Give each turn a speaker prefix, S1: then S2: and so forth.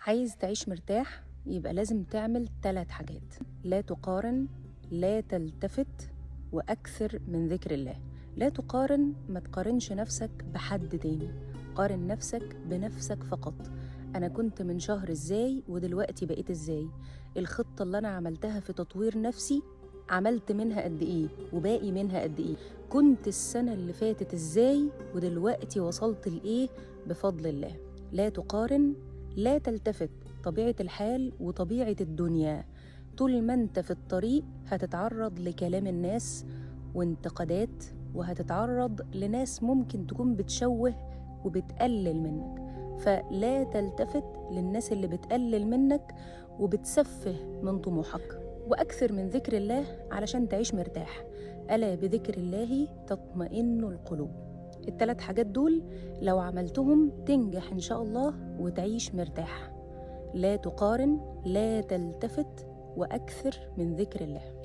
S1: عايز تعيش مرتاح يبقى لازم تعمل 3 حاجات: لا تقارن، لا تلتفت، وأكثر من ذكر الله. لا تقارن، ما تقارنش نفسك بحد تاني، قارن نفسك بنفسك فقط. أنا كنت من شهر إزاي ودلوقتي بقيت إزاي؟ الخطة اللي أنا عملتها في تطوير نفسي عملت منها قد إيه وباقي منها قد إيه؟ كنت السنة اللي فاتت إزاي ودلوقتي وصلت لإيه بفضل الله. لا تقارن، لا تلتفت. طبيعة الحال وطبيعة الدنيا، طول ما انت في الطريق هتتعرض لكلام الناس وانتقادات، وهتتعرض لناس ممكن تكون بتشوه وبتقلل منك. فلا تلتفت للناس اللي بتقلل منك وبتسفه من طموحك، وأكثر من ذكر الله علشان تعيش مرتاح. ألا بذكر الله تطمئن القلوب. ال3 حاجات دول لو عملتهم تنجح إن شاء الله وتعيش مرتاح. لا تقارن، لا تلتفت، وأكثر من ذكر الله.